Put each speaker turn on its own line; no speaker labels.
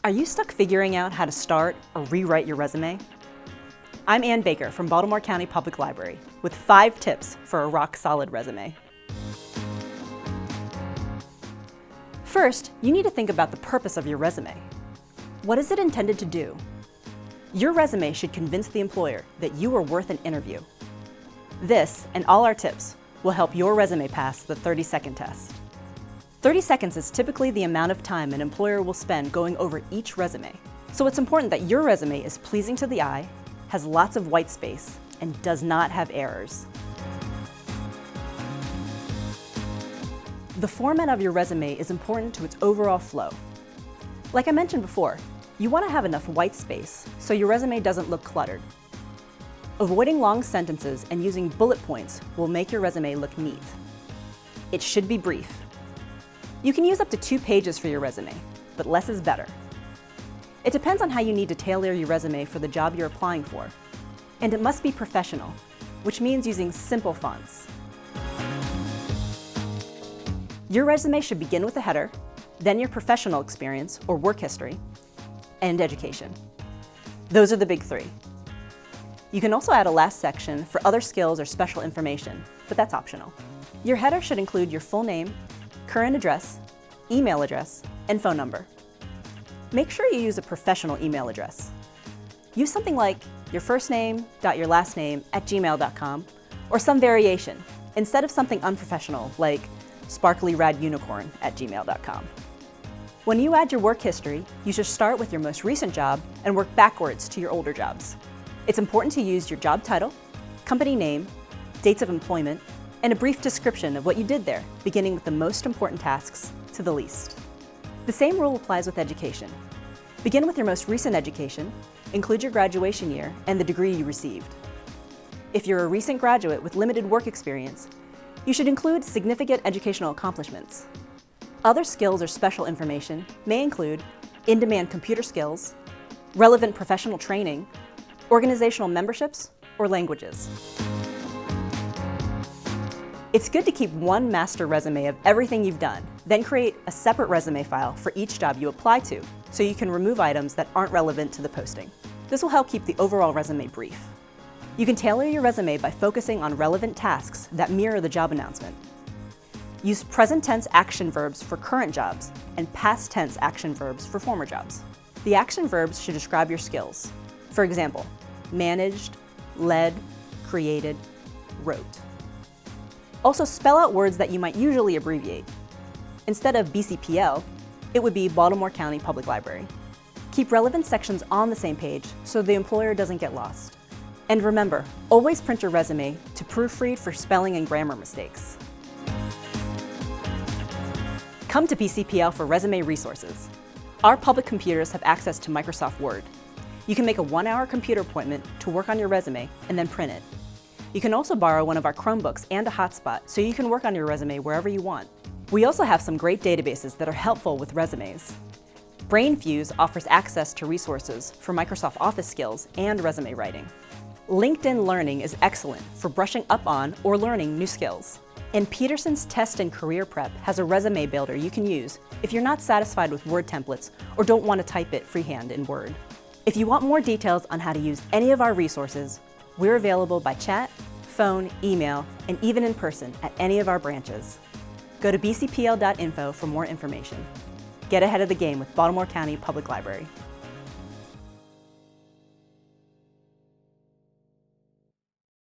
Are you stuck figuring out how to start or rewrite your resume? I'm Ann Baker from Baltimore County Public Library with 5 tips for a rock-solid resume. First, you need to think about the purpose of your resume. What is it intended to do? Your resume should convince the employer that you are worth an interview. This, and all our tips, will help your resume pass the 30-second test. 30 seconds is typically the amount of time an employer will spend going over each resume. So it's important that your resume is pleasing to the eye, has lots of white space, and does not have errors. The format of your resume is important to its overall flow. Like I mentioned before, you want to have enough white space so your resume doesn't look cluttered. Avoiding long sentences and using bullet points will make your resume look neat. It should be brief. You can use up to 2 pages for your resume, but less is better. It depends on how you need to tailor your resume for the job you're applying for. And it must be professional, which means using simple fonts. Your resume should begin with a header, then your professional experience or work history, and education. Those are the big 3. You can also add a last section for other skills or special information, but that's optional. Your header should include your full name, current address, email address, and phone number. Make sure you use a professional email address. Use something like your first name, your last name @gmail.com, or some variation, instead of something unprofessional like sparklyradunicorn @gmail.com. When you add your work history, you should start with your most recent job and work backwards to your older jobs. It's important to use your job title, company name, dates of employment, and a brief description of what you did there, beginning with the most important tasks to the least. The same rule applies with education. Begin with your most recent education, include your graduation year and the degree you received. If you're a recent graduate with limited work experience, you should include significant educational accomplishments. Other skills or special information may include in-demand computer skills, relevant professional training, organizational memberships, or languages. It's good to keep one master resume of everything you've done, then create a separate resume file for each job you apply to, so you can remove items that aren't relevant to the posting. This will help keep the overall resume brief. You can tailor your resume by focusing on relevant tasks that mirror the job announcement. Use present tense action verbs for current jobs and past tense action verbs for former jobs. The action verbs should describe your skills. For example, managed, led, created, wrote. Also spell out words that you might usually abbreviate. Instead of BCPL, it would be Baltimore County Public Library. Keep relevant sections on the same page so the employer doesn't get lost. And remember, always print your resume to proofread for spelling and grammar mistakes. Come to BCPL for resume resources. Our public computers have access to Microsoft Word. You can make a 1-hour computer appointment to work on your resume and then print it. You can also borrow one of our Chromebooks and a hotspot so you can work on your resume wherever you want. We also have some great databases that are helpful with resumes. BrainFuse offers access to resources for Microsoft Office skills and resume writing. LinkedIn Learning is excellent for brushing up on or learning new skills. And Peterson's Test and Career Prep has a resume builder you can use if you're not satisfied with Word templates or don't want to type it freehand in Word. If you want more details on how to use any of our resources, we're available by chat, phone, email, and even in person at any of our branches. Go to bcpl.info for more information. Get ahead of the game with Baltimore County Public Library.